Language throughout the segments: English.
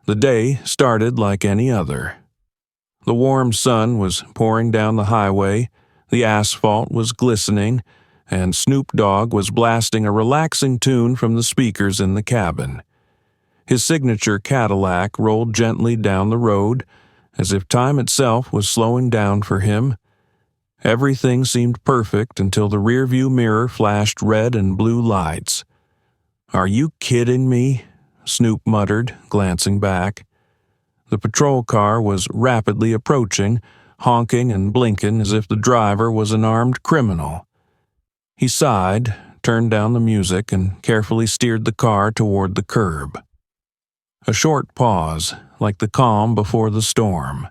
The day started like any other. The warm sun was pouring down the highway, the asphalt was glistening, and Snoop Dogg was blasting a relaxing tune from the speakers in the cabin. His signature Cadillac rolled gently down the road, as if time itself was slowing down for him. Everything seemed perfect until the rearview mirror flashed red and blue lights. "Are you kidding me?" Snoop muttered, glancing back. The patrol car was rapidly approaching, honking and blinking as if the driver was an armed criminal. He sighed, turned down the music, and carefully steered the car toward the curb. A short pause, like the calm before the storm.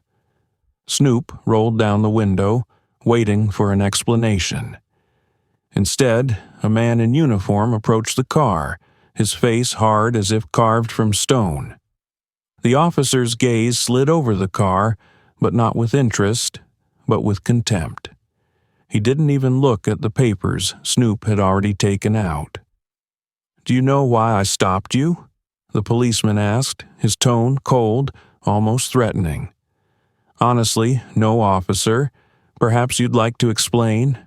Snoop rolled down the window, waiting for an explanation. Instead, a man in uniform approached the car, his face hard as if carved from stone. The officer's gaze slid over the car, but not with interest, but with contempt. He didn't even look at the papers Snoop had already taken out. "Do you know why I stopped you?" the policeman asked, his tone cold, almost threatening. "Honestly, no, officer. Perhaps you'd like to explain?"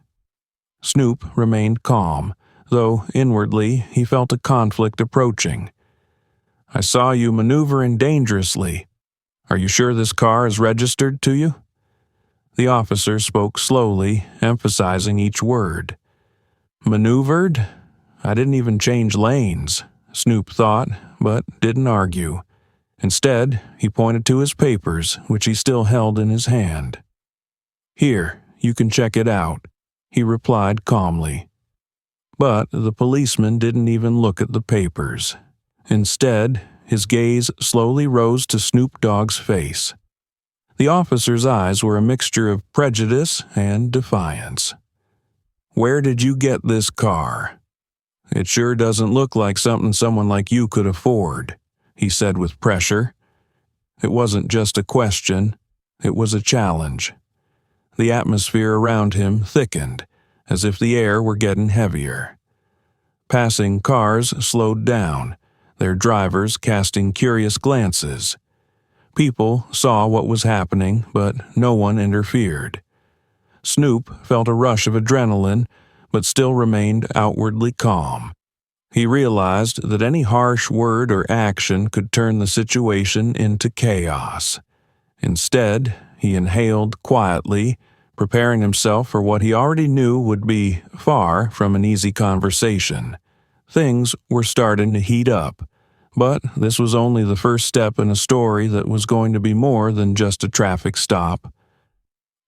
Snoop remained calm, though inwardly he felt a conflict approaching. "I saw you maneuvering dangerously. Are you sure this car is registered to you?" The officer spoke slowly, emphasizing each word. "Maneuvered? I didn't even change lanes," Snoop thought, but didn't argue. Instead, he pointed to his papers, which he still held in his hand. "Here, you can check it out," he replied calmly. But the policeman didn't even look at the papers. Instead, his gaze slowly rose to Snoop Dogg's face. The officer's eyes were a mixture of prejudice and defiance. "Where did you get this car? It sure doesn't look like something someone like you could afford," he said with pressure. It wasn't just a question, it was a challenge. The atmosphere around him thickened, as if the air were getting heavier. Passing cars slowed down, their drivers casting curious glances. People saw what was happening, but no one interfered. Snoop felt a rush of adrenaline, but still remained outwardly calm. He realized that any harsh word or action could turn the situation into chaos. Instead, he inhaled quietly, preparing himself for what he already knew would be far from an easy conversation. Things were starting to heat up, but this was only the first step in a story that was going to be more than just a traffic stop.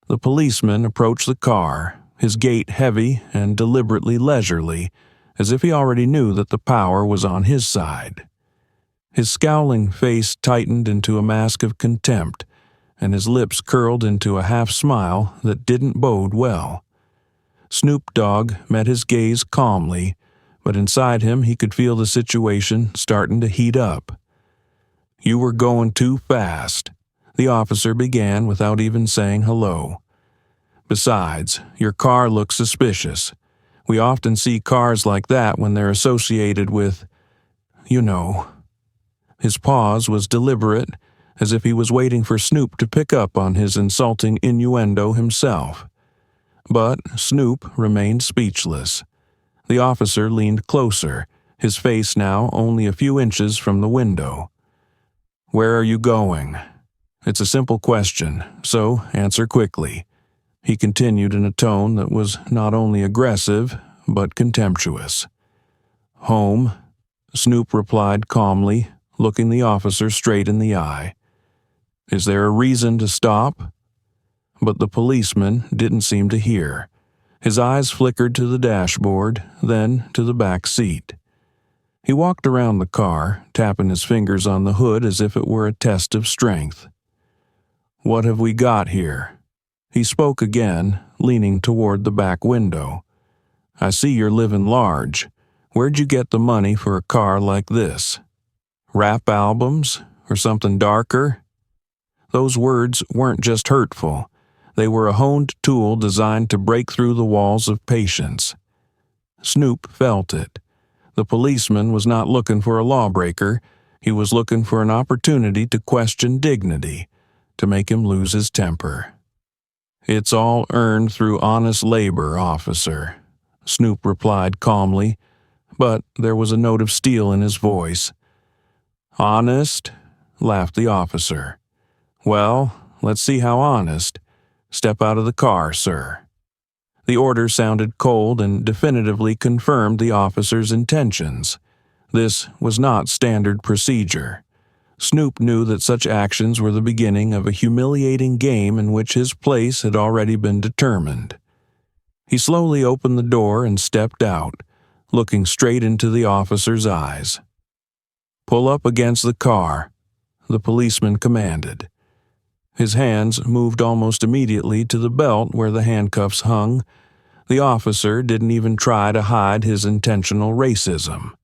The policeman approached the car, his gait heavy and deliberately leisurely, as if he already knew that the power was on his side. His scowling face tightened into a mask of contempt, and his lips curled into a half-smile that didn't bode well. Snoop Dogg met his gaze calmly, but inside him he could feel the situation starting to heat up. "You were going too fast," the officer began without even saying hello. "Besides, your car looks suspicious. We often see cars like that when they're associated with, you know." His pause was deliberate, as if he was waiting for Snoop to pick up on his insulting innuendo himself. But Snoop remained speechless. The officer leaned closer, his face now only a few inches from the window. "Where are you going?" "It's a simple question, so answer quickly," he continued in a tone that was not only aggressive, but contemptuous. "Home," Snoop replied calmly, looking the officer straight in the eye. "Is there a reason to stop?" But the policeman didn't seem to hear. His eyes flickered to the dashboard, then to the back seat. He walked around the car, tapping his fingers on the hood as if it were a test of strength. "What have we got here?" He spoke again, leaning toward the back window. "I see you're living large. Where'd you get the money for a car like this? Rap albums, or something darker?" Those words weren't just hurtful. They were a honed tool designed to break through the walls of patience. Snoop felt it. The policeman was not looking for a lawbreaker. He was looking for an opportunity to question dignity, to make him lose his temper. "It's all earned through honest labor, officer," Snoop replied calmly, but there was a note of steel in his voice. "Honest?" laughed the officer. "Well, let's see how honest. Step out of the car, sir." The order sounded cold and definitively confirmed the officer's intentions. This was not standard procedure. Snoop knew that such actions were the beginning of a humiliating game in which his place had already been determined. He slowly opened the door and stepped out, looking straight into the officer's eyes. "Pull up against the car," the policeman commanded. His hands moved almost immediately to the belt where the handcuffs hung. The officer didn't even try to hide his intentional racism.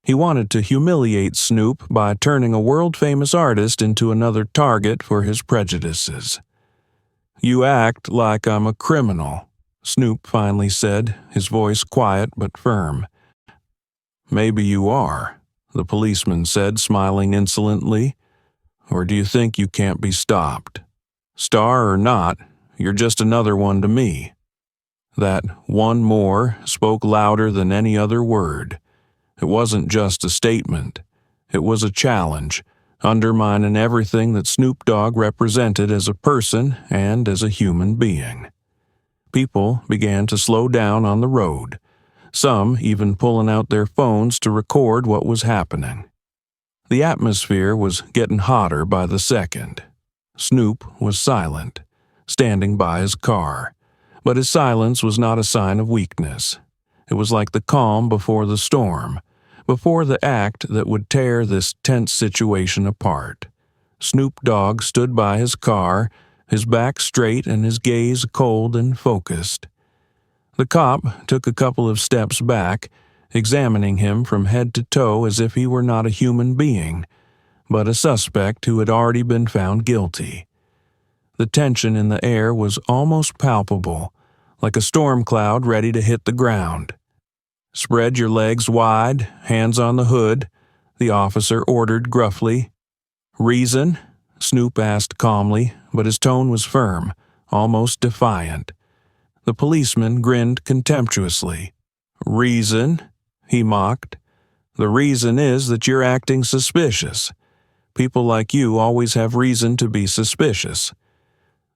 He wanted to humiliate Snoop by turning a world-famous artist into another target for his prejudices. "You act like I'm a criminal," Snoop finally said, his voice quiet but firm. "Maybe you are," the policeman said, smiling insolently. "Or do you think you can't be stopped? Star or not, you're just another one to me." That "one more" spoke louder than any other word. It wasn't just a statement. It was a challenge, undermining everything that Snoop Dogg represented as a person and as a human being. People began to slow down on the road, some even pulling out their phones to record what was happening. The atmosphere was getting hotter by the second. Snoop was silent, standing by his car, but his silence was not a sign of weakness. It was like the calm before the storm, before the act that would tear this tense situation apart. Snoop Dogg stood by his car, his back straight and his gaze cold and focused. The cop took a couple of steps back, examining him from head to toe as if he were not a human being, but a suspect who had already been found guilty. The tension in the air was almost palpable, like a storm cloud ready to hit the ground. "Spread your legs wide, hands on the hood," the officer ordered gruffly. "Reason?" Snoop asked calmly, but his tone was firm, almost defiant. The policeman grinned contemptuously. "Reason?" he mocked. "The reason is that you're acting suspicious. People like you always have reason to be suspicious."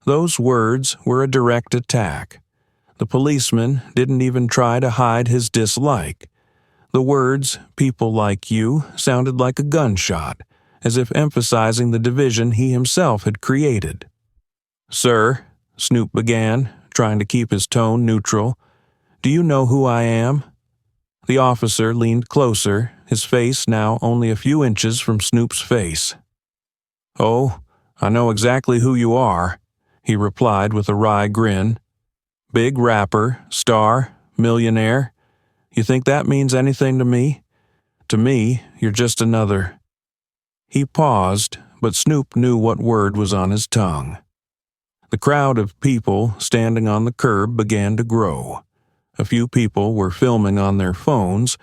Those words were a direct attack. The policeman didn't even try to hide his dislike. The words, "people like you," sounded like a gunshot, as if emphasizing the division he himself had created. "Sir," Snoop began, trying to keep his tone neutral, "do you know who I am?" The officer leaned closer, his face now only a few inches from Snoop's face. "Oh, I know exactly who you are," he replied with a wry grin. "Big rapper, star, millionaire. You think that means anything to me? To me, you're just another." He paused, but Snoop knew what word was on his tongue. The crowd of people standing on the curb began to grow. A few people were filming on their phones,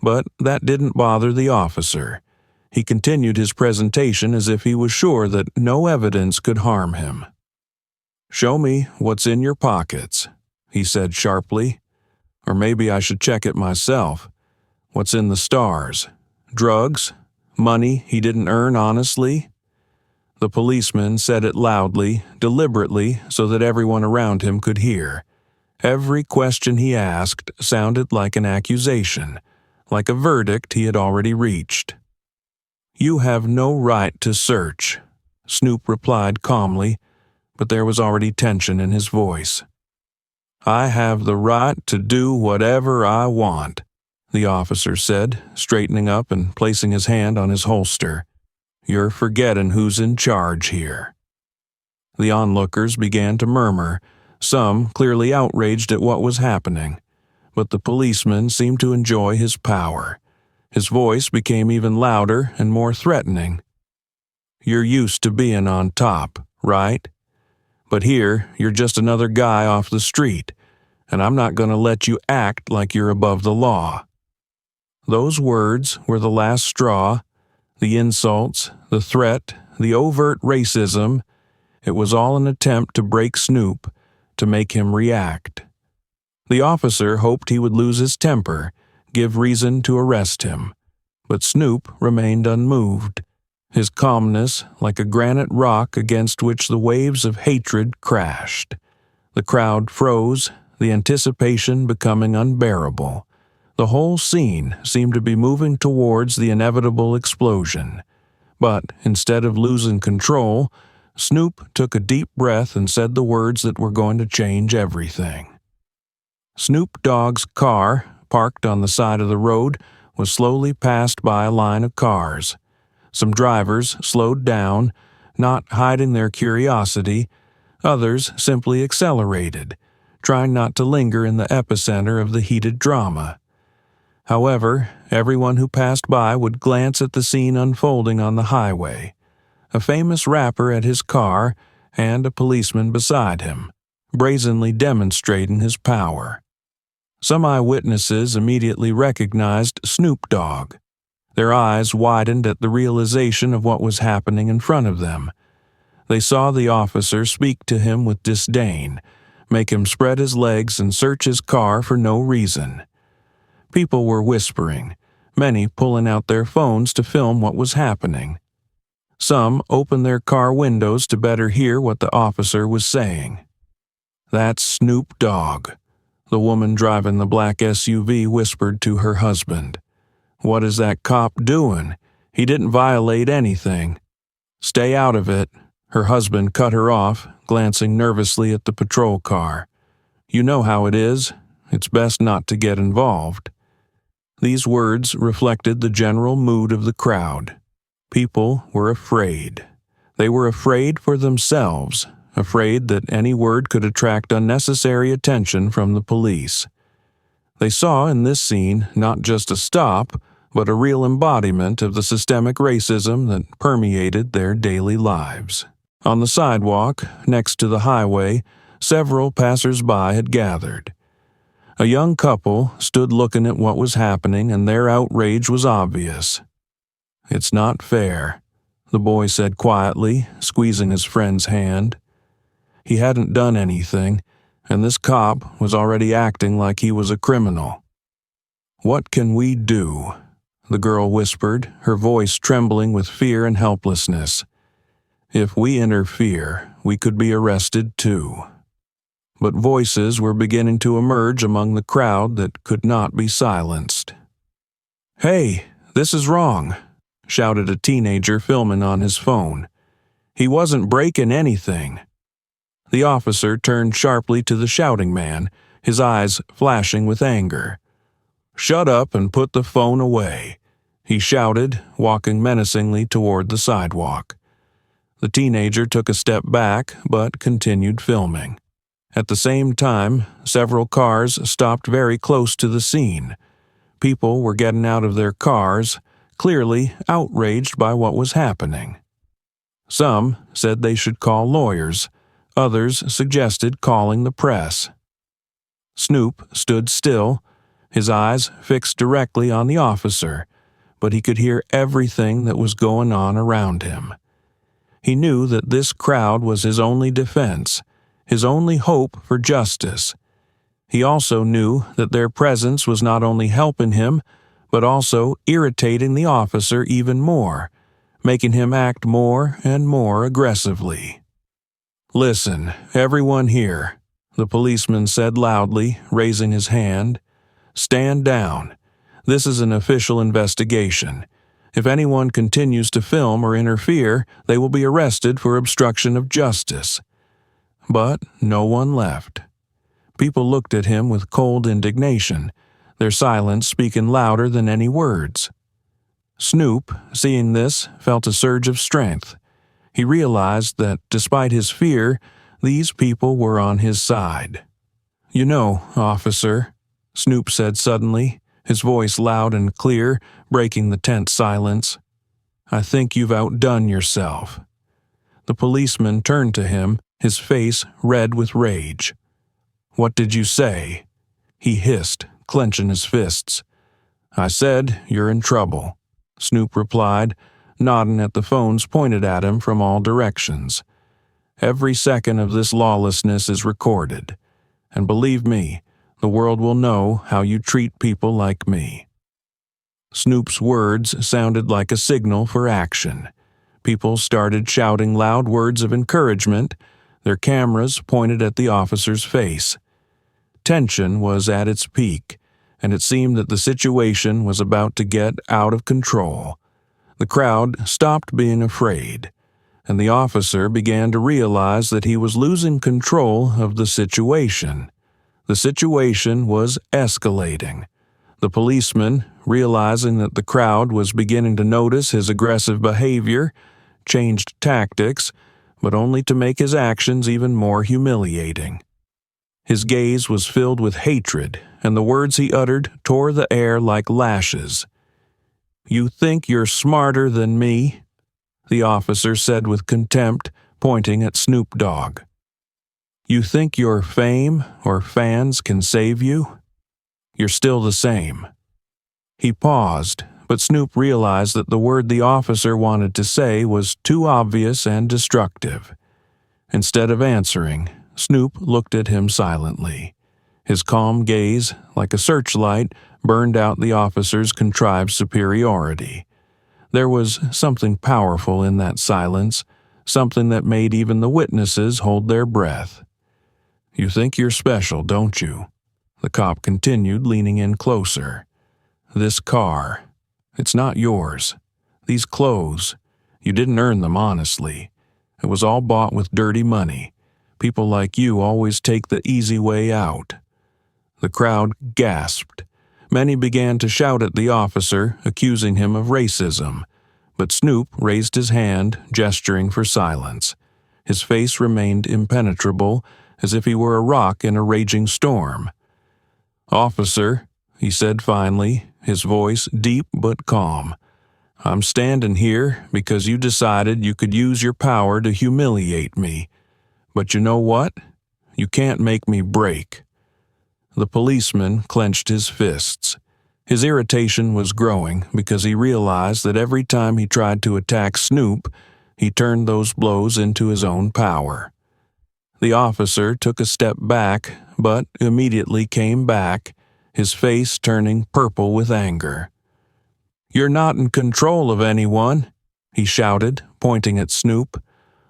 but that didn't bother the officer. He continued his presentation as if he was sure that no evidence could harm him. "Show me what's in your pockets," he said sharply. "Or maybe I should check it myself. What's in the stars? Drugs? Money he didn't earn honestly?" The policeman said it loudly, deliberately, so that everyone around him could hear. Every question he asked sounded like an accusation, like a verdict he had already reached. "You have no right to search," Snoop replied calmly, but there was already tension in his voice. "I have the right to do whatever I want," the officer said, straightening up and placing his hand on his holster. "You're forgetting who's in charge here." The onlookers began to murmur, some clearly outraged at what was happening, but the policeman seemed to enjoy his power. His voice became even louder and more threatening. "You're used to being on top, right? But here, you're just another guy off the street, and I'm not going to let you act like you're above the law." Those words were the last straw, The insults, the threat, the overt racism, it was all an attempt to break Snoop, to make him react. The officer hoped he would lose his temper, give reason to arrest him, but Snoop remained unmoved, his calmness like a granite rock against which the waves of hatred crashed. The crowd froze, the anticipation becoming unbearable. The whole scene seemed to be moving towards the inevitable explosion. But instead of losing control, Snoop took a deep breath and said the words that were going to change everything. Snoop Dogg's car, parked on the side of the road, was slowly passed by a line of cars. Some drivers slowed down, not hiding their curiosity. Others simply accelerated, trying not to linger in the epicenter of the heated drama. However, everyone who passed by would glance at the scene unfolding on the highway. A famous rapper at his car and a policeman beside him, brazenly demonstrating his power. Some eyewitnesses immediately recognized Snoop Dogg. Their eyes widened at the realization of what was happening in front of them. They saw the officer speak to him with disdain, make him spread his legs and search his car for no reason. People were whispering, many pulling out their phones to film what was happening. Some opened their car windows to better hear what the officer was saying. "That's Snoop Dogg," the woman driving the black SUV whispered to her husband. "What is that cop doing? He didn't violate anything." "Stay out of it," her husband cut her off, glancing nervously at the patrol car. "You know how it is. It's best not to get involved." These words reflected the general mood of the crowd. People were afraid. They were afraid for themselves, afraid that any word could attract unnecessary attention from the police. They saw in this scene not just a stop, but a real embodiment of the systemic racism that permeated their daily lives. On the sidewalk, next to the highway, several passers-by had gathered. A young couple stood looking at what was happening, and their outrage was obvious. "It's not fair," the boy said quietly, squeezing his friend's hand. He hadn't done anything, and this cop was already acting like he was a criminal. "What can we do?" the girl whispered, her voice trembling with fear and helplessness. "If we interfere, we could be arrested too." But voices were beginning to emerge among the crowd that could not be silenced. "Hey, this is wrong," shouted a teenager filming on his phone. "He wasn't breaking anything." The officer turned sharply to the shouting man, his eyes flashing with anger. "Shut up and put the phone away," he shouted, walking menacingly toward the sidewalk. The teenager took a step back, but continued filming. At the same time, several cars stopped very close to the scene. People were getting out of their cars, clearly outraged by what was happening. Some said they should call lawyers. Others suggested calling the press. Snoop stood still, his eyes fixed directly on the officer, but he could hear everything that was going on around him. He knew that this crowd was his only defense, his only hope for justice. He also knew that their presence was not only helping him, but also irritating the officer even more, making him act more and more aggressively. "Listen, everyone here," the policeman said loudly, raising his hand. "Stand down. This is an official investigation. If anyone continues to film or interfere, they will be arrested for obstruction of justice." But no one left. People looked at him with cold indignation, their silence speaking louder than any words. Snoop, seeing this, felt a surge of strength. He realized that, despite his fear, these people were on his side. "You know, officer," Snoop said suddenly, his voice loud and clear, breaking the tense silence, "I think you've outdone yourself." The policeman turned to him, his face red with rage. "What did you say?" he hissed, clenching his fists. "I said you're in trouble," Snoop replied, nodding at the phones pointed at him from all directions. Every second of this lawlessness is recorded, and believe me, the world will know how you treat people like me. Snoop's words sounded like a signal for action. People started shouting loud words of encouragement, their cameras pointed at the officer's face. Tension was at its peak, and it seemed that the situation was about to get out of control. The crowd stopped being afraid, and the officer began to realize that he was losing control of the situation. The situation was escalating. The policeman, realizing that the crowd was beginning to notice his aggressive behavior, changed tactics, but only to make his actions even more humiliating. His gaze was filled with hatred, and the words he uttered tore the air like lashes. "You think you're smarter than me?" the officer said with contempt, pointing at Snoop Dogg. "You think your fame or fans can save you? You're still the same." He paused, but Snoop realized that the word the officer wanted to say was too obvious and destructive. Instead of answering, Snoop looked at him silently. His calm gaze, like a searchlight, burned out the officer's contrived superiority. There was something powerful in that silence, something that made even the witnesses hold their breath. "You think you're special, don't you?" the cop continued, leaning in closer. "This car, it's not yours. These clothes, you didn't earn them honestly. It was all bought with dirty money. People like you always take the easy way out." The crowd gasped. Many began to shout at the officer, accusing him of racism, but Snoop raised his hand, gesturing for silence. His face remained impenetrable, as if he were a rock in a raging storm. "Officer," he said finally, his voice deep but calm, "I'm standing here because you decided you could use your power to humiliate me. But you know what? You can't make me break." The policeman clenched his fists. His irritation was growing because he realized that every time he tried to attack Snoop, he turned those blows into his own power. The officer took a step back, but immediately came back, his face turning purple with anger. "You're not in control of anyone," he shouted, pointing at Snoop.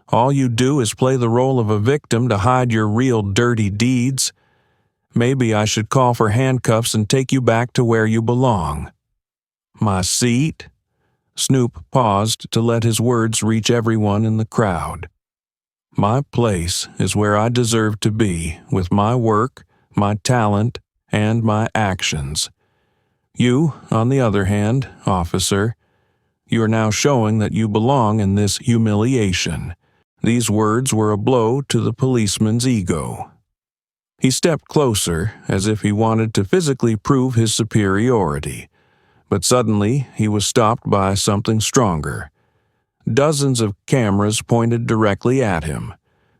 "All you do is play the role of a victim to hide your real dirty deeds. Maybe I should call for handcuffs and take you back to where you belong." "My seat?" Snoop paused to let his words reach everyone in the crowd. "My place is where I deserve to be, with my work, my talent, and my actions. You, on the other hand, officer, you are now showing that you belong in this humiliation." These words were a blow to the policeman's ego. He stepped closer, as if he wanted to physically prove his superiority, but suddenly he was stopped by something stronger. Dozens of cameras pointed directly at him.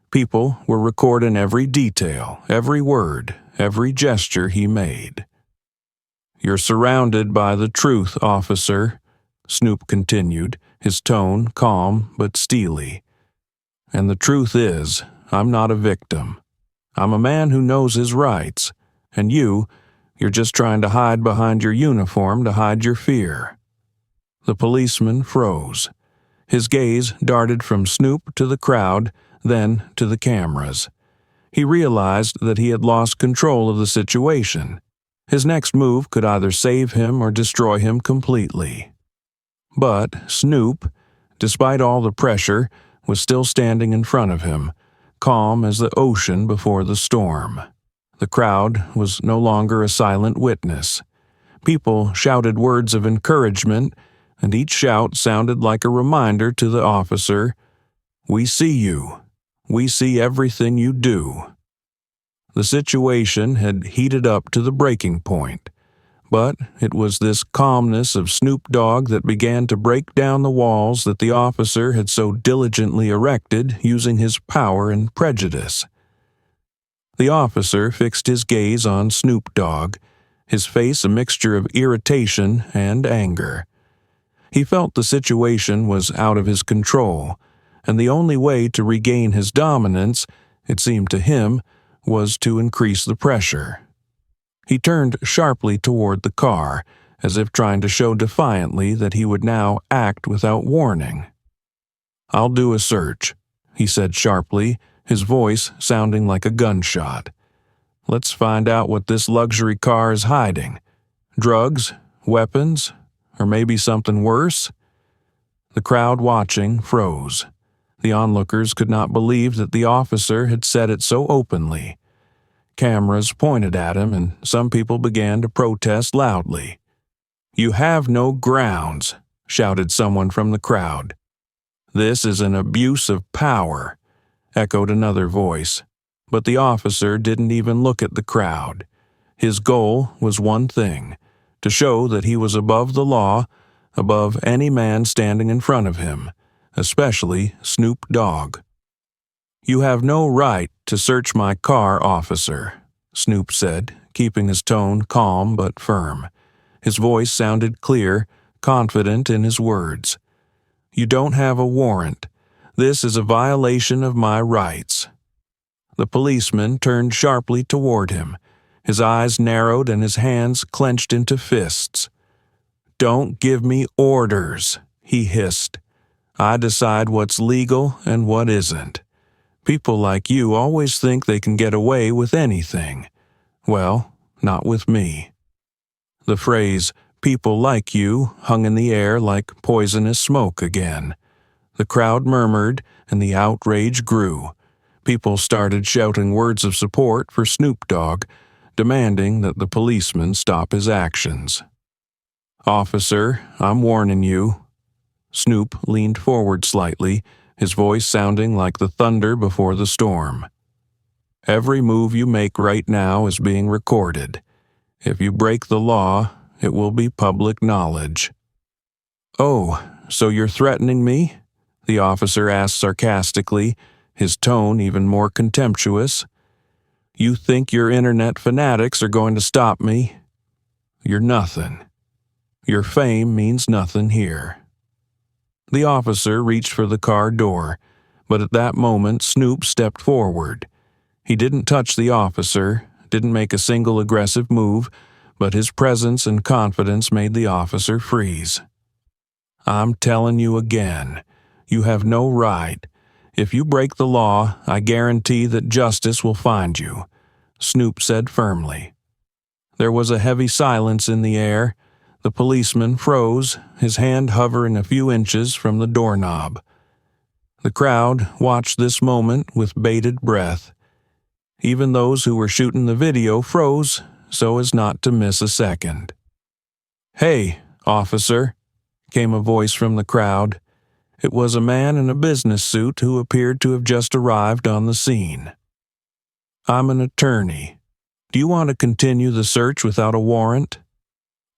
People were recording every detail, every word, every gesture he made. "You're surrounded by the truth, officer," Snoop continued, his tone calm but steely. "And the truth is, I'm not a victim. I'm a man who knows his rights, and you're just trying to hide behind your uniform to hide your fear." The policeman froze. His gaze darted from Snoop to the crowd, then to the cameras. He realized that he had lost control of the situation. His next move could either save him or destroy him completely. But Snoop, despite all the pressure, was still standing in front of him, calm as the ocean before the storm. The crowd was no longer a silent witness. People shouted words of encouragement, and each shout sounded like a reminder to the officer, "We see you. We see everything you do." The situation had heated up to the breaking point, but it was this calmness of Snoop Dogg that began to break down the walls that the officer had so diligently erected using his power and prejudice. The officer fixed his gaze on Snoop Dogg, his face a mixture of irritation and anger. He felt the situation was out of his control, and the only way to regain his dominance, it seemed to him, was to increase the pressure. He turned sharply toward the car, as if trying to show defiantly that he would now act without warning. "I'll do a search," he said sharply, his voice sounding like a gunshot. "Let's find out what this luxury car is hiding. Drugs, weapons, or maybe something worse?" The crowd watching froze. The onlookers could not believe that the officer had said it so openly. Cameras pointed at him, and some people began to protest loudly. "You have no grounds," shouted someone from the crowd. "This is an abuse of power," echoed another voice. But the officer didn't even look at the crowd. His goal was one thing: to show that he was above the law, above any man standing in front of him, especially Snoop Dogg. "You have no right to search my car, officer," Snoop said, keeping his tone calm but firm. His voice sounded clear, confident in his words. "You don't have a warrant. This is a violation of my rights." The policeman turned sharply toward him. His eyes narrowed and his hands clenched into fists. "Don't give me orders," he hissed. "I decide what's legal and what isn't. People like you always think they can get away with anything. Well, not with me." The phrase, "people like you," hung in the air like poisonous smoke again. The crowd murmured, and the outrage grew. People started shouting words of support for Snoop Dogg, demanding that the policeman stop his actions. "Officer, I'm warning you." Snoop leaned forward slightly, his voice sounding like the thunder before the storm. "Every move you make right now is being recorded. If you break the law, it will be public knowledge." "Oh, so you're threatening me?" the officer asked sarcastically, his tone even more contemptuous. "You think your internet fanatics are going to stop me? You're nothing. Your fame means nothing here." The officer reached for the car door, but at that moment Snoop stepped forward. He didn't touch the officer, didn't make a single aggressive move, but his presence and confidence made the officer freeze. "I'm telling you again, you have no right. If you break the law, I guarantee that justice will find you," Snoop said firmly. There was a heavy silence in the air. The policeman froze, his hand hovering a few inches from the doorknob. The crowd watched this moment with bated breath. Even those who were shooting the video froze so as not to miss a second. "Hey, officer," came a voice from the crowd. It was a man in a business suit who appeared to have just arrived on the scene. "I'm an attorney. Do you want to continue the search without a warrant?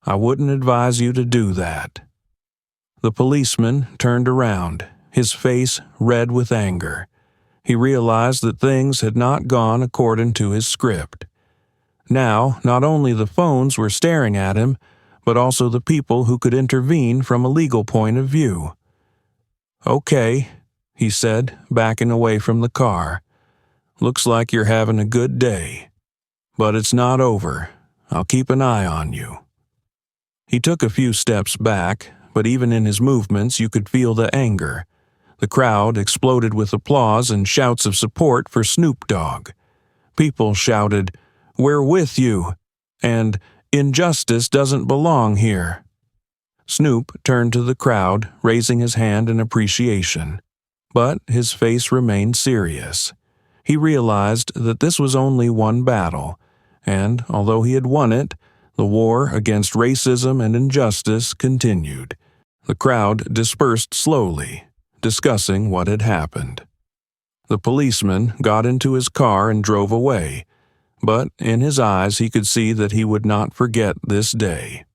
I wouldn't advise you to do that." The policeman turned around, his face red with anger. He realized that things had not gone according to his script. Now, not only the phones were staring at him, but also the people who could intervene from a legal point of view. "Okay," he said, backing away from the car. "Looks like you're having a good day. But it's not over. I'll keep an eye on you." He took a few steps back, but even in his movements you could feel the anger. The crowd exploded with applause and shouts of support for Snoop Dogg. People shouted, "We're with you," and "Injustice doesn't belong here." Snoop turned to the crowd, raising his hand in appreciation. But his face remained serious. He realized that this was only one battle, and although he had won it, the war against racism and injustice continued. The crowd dispersed slowly, discussing what had happened. The policeman got into his car and drove away, but in his eyes he could see that he would not forget this day.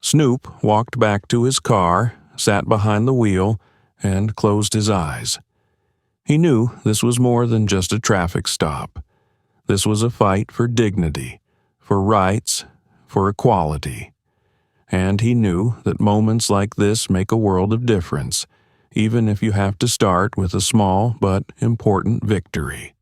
Snoop walked back to his car, sat behind the wheel, and closed his eyes. He knew this was more than just a traffic stop. This was a fight for dignity, for rights, for equality. and he knew that moments like this make a world of difference, even if you have to start with a small but important victory.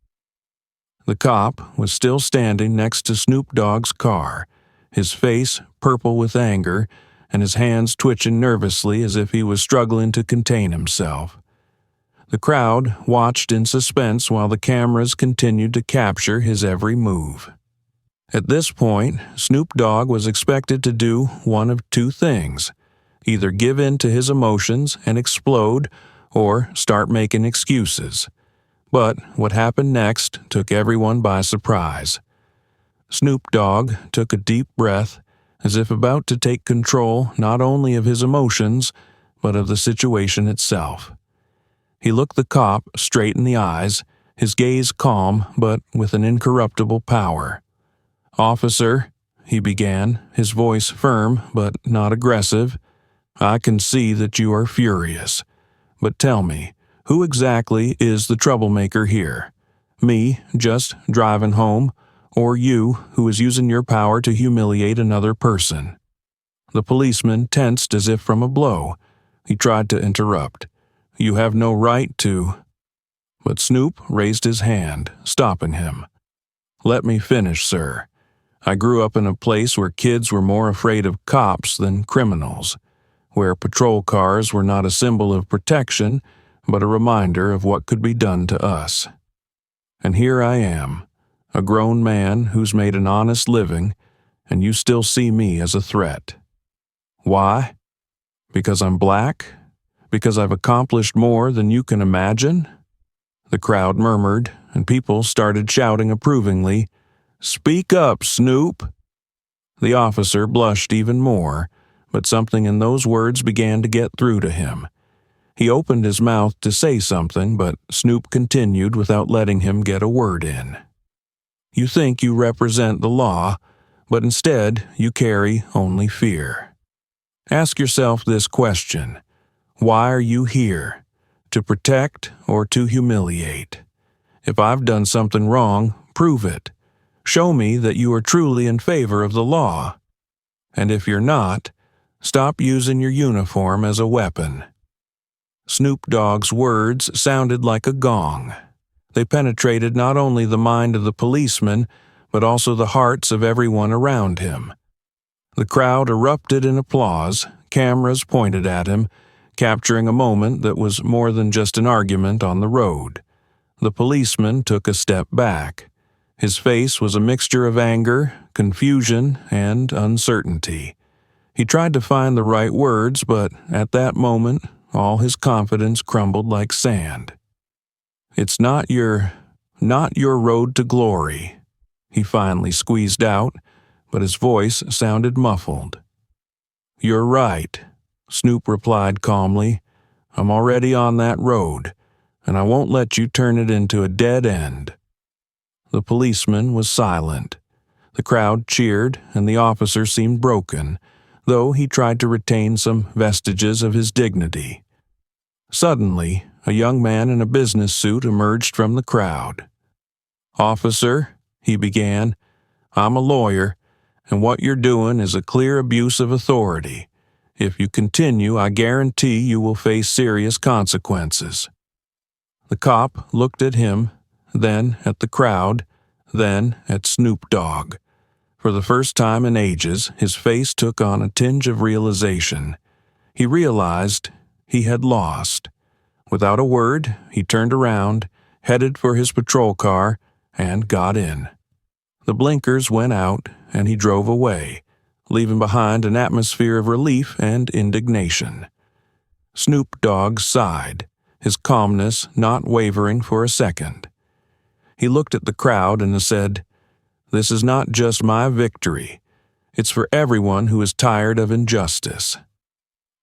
The cop was still standing next to Snoop Dogg's car, his face purple with anger and his hands twitching nervously as if he was struggling to contain himself. The crowd watched in suspense while the cameras continued to capture his every move. At this point, Snoop Dogg was expected to do one of two things: either give in to his emotions and explode, or start making excuses. But what happened next took everyone by surprise. Snoop Dogg took a deep breath, as if about to take control not only of his emotions, but of the situation itself. He looked the cop straight in the eyes, his gaze calm but with an incorruptible power. "Officer," he began, his voice firm but not aggressive, "I can see that you are furious. But tell me, who exactly is the troublemaker here? Me, just driving home, or you, who is using your power to humiliate another person?" The policeman tensed as if from a blow. He tried to interrupt. "You have no right to—" But Snoop raised his hand, stopping him. "Let me finish, sir. I grew up in a place where kids were more afraid of cops than criminals, where patrol cars were not a symbol of protection, but a reminder of what could be done to us. And here I am, a grown man who's made an honest living, and you still see me as a threat. Why? Because I'm black? Because I've accomplished more than you can imagine?" The crowd murmured, and people started shouting approvingly, "Speak up, Snoop!" The officer blushed even more, but something in those words began to get through to him. He opened his mouth to say something, but Snoop continued without letting him get a word in. "You think you represent the law, but instead you carry only fear. Ask yourself this question: why are you here? To protect or to humiliate? If I've done something wrong, prove it. Show me that you are truly in favor of the law. And if you're not, stop using your uniform as a weapon." Snoop Dogg's words sounded like a gong. They penetrated not only the mind of the policeman, but also the hearts of everyone around him. The crowd erupted in applause, cameras pointed at him, capturing a moment that was more than just an argument on the road. The policeman took a step back. His face was a mixture of anger, confusion, and uncertainty. He tried to find the right words, but at that moment, all his confidence crumbled like sand. "It's not your road to glory," he finally squeezed out, but his voice sounded muffled. "You're right," Snoop replied calmly. "I'm already on that road, and I won't let you turn it into a dead end." The policeman was silent. The crowd cheered, and the officer seemed broken, though he tried to retain some vestiges of his dignity. Suddenly, a young man in a business suit emerged from the crowd. "Officer," he began, "I'm a lawyer, and what you're doing is a clear abuse of authority. If you continue, I guarantee you will face serious consequences." The cop looked at him, then at the crowd, then at Snoop Dogg. For the first time in ages, his face took on a tinge of realization. He realized he had lost. Without a word, he turned around, headed for his patrol car, and got in. The blinkers went out, and he drove away, leaving behind an atmosphere of relief and indignation. Snoop Dogg sighed, his calmness not wavering for a second. He looked at the crowd and said, "This is not just my victory. It's for everyone who is tired of injustice."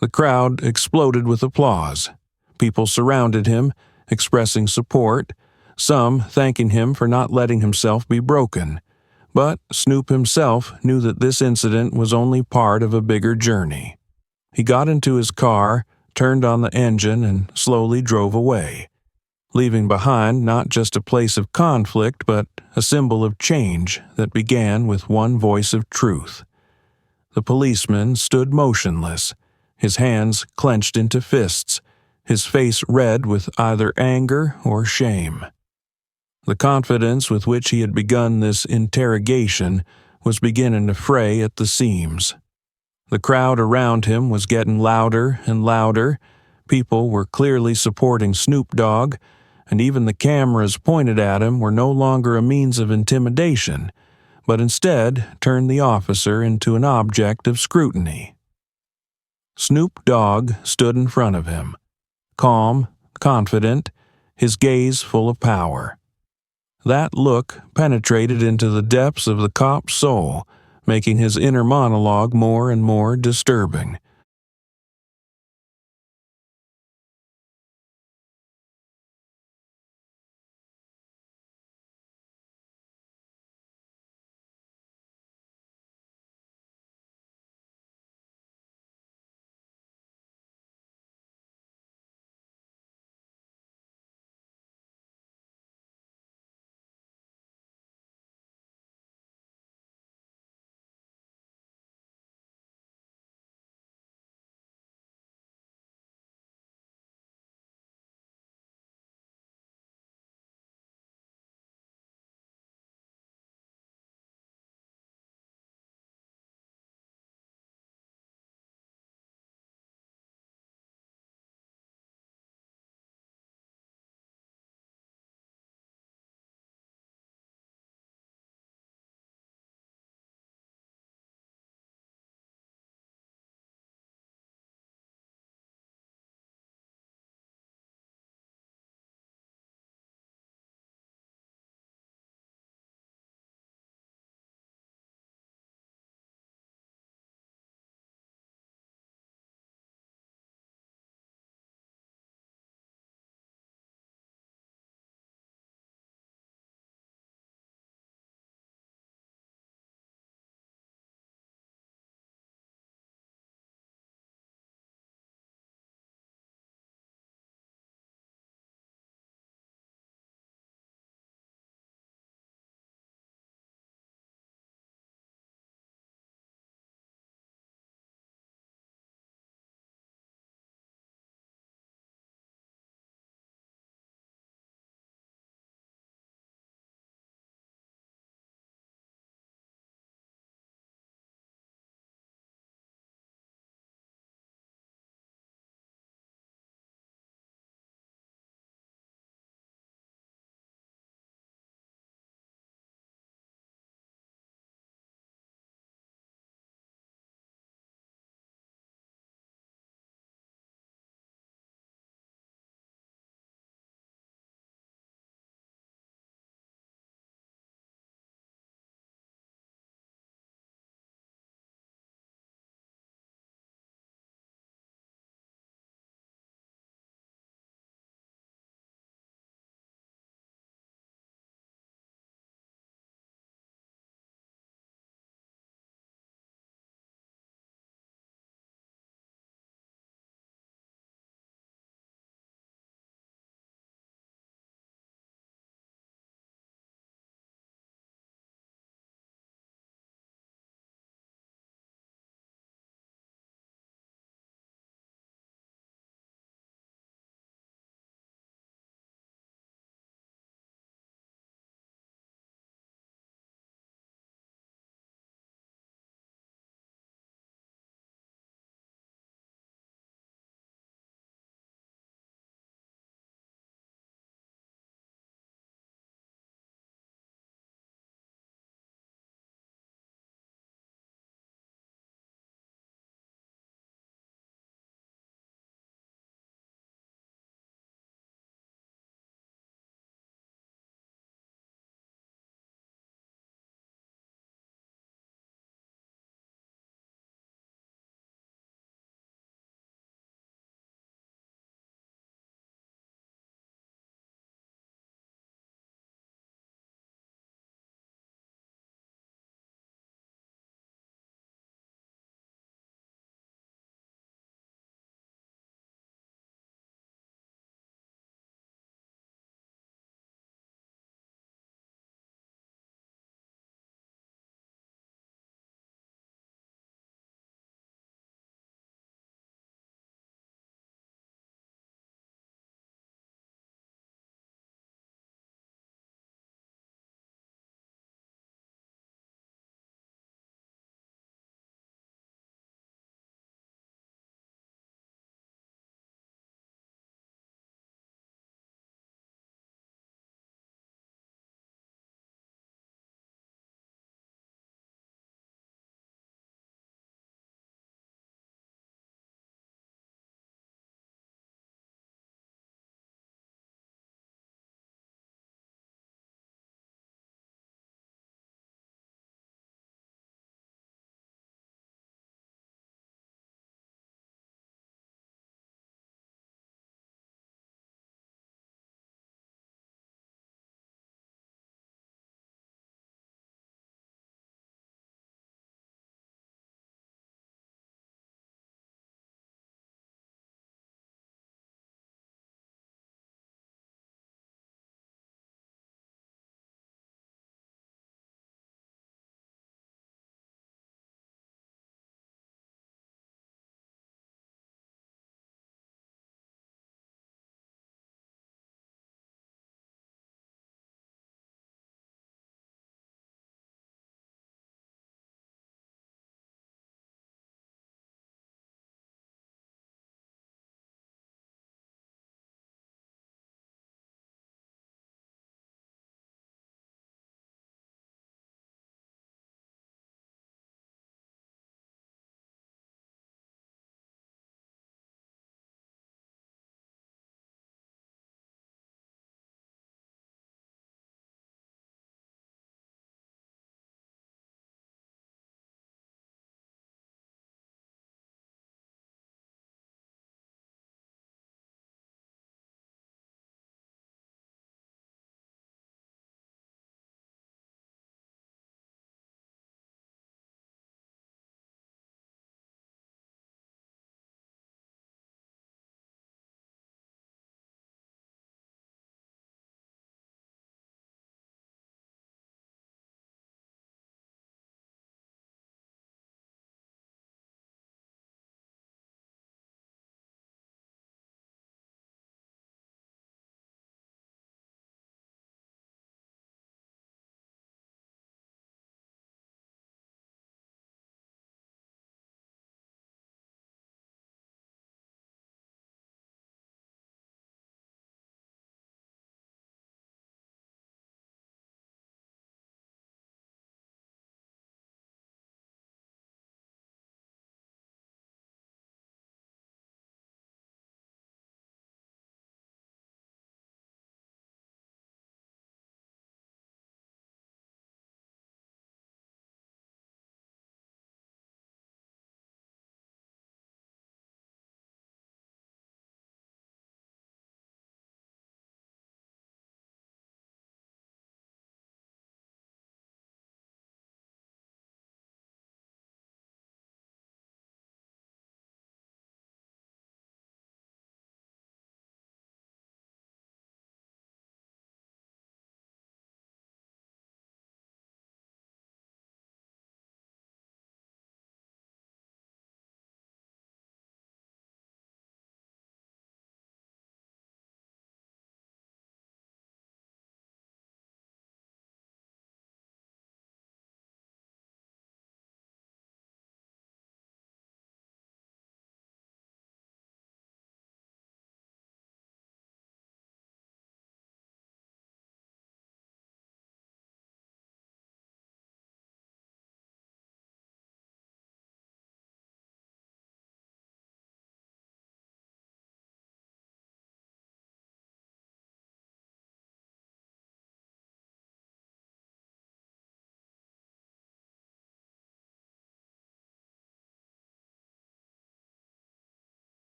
The crowd exploded with applause. People surrounded him, expressing support, some thanking him for not letting himself be broken. But Snoop himself knew that this incident was only part of a bigger journey. He got into his car, turned on the engine, and slowly drove away, leaving behind not just a place of conflict, but a symbol of change that began with one voice of truth. The policeman stood motionless, his hands clenched into fists, his face red with either anger or shame. The confidence with which he had begun this interrogation was beginning to fray at the seams. The crowd around him was getting louder and louder. People were clearly supporting Snoop Dogg, and even the cameras pointed at him were no longer a means of intimidation, but instead turned the officer into an object of scrutiny. Snoop Dogg stood in front of him, calm, confident, his gaze full of power. That look penetrated into the depths of the cop's soul, making his inner monologue more and more disturbing.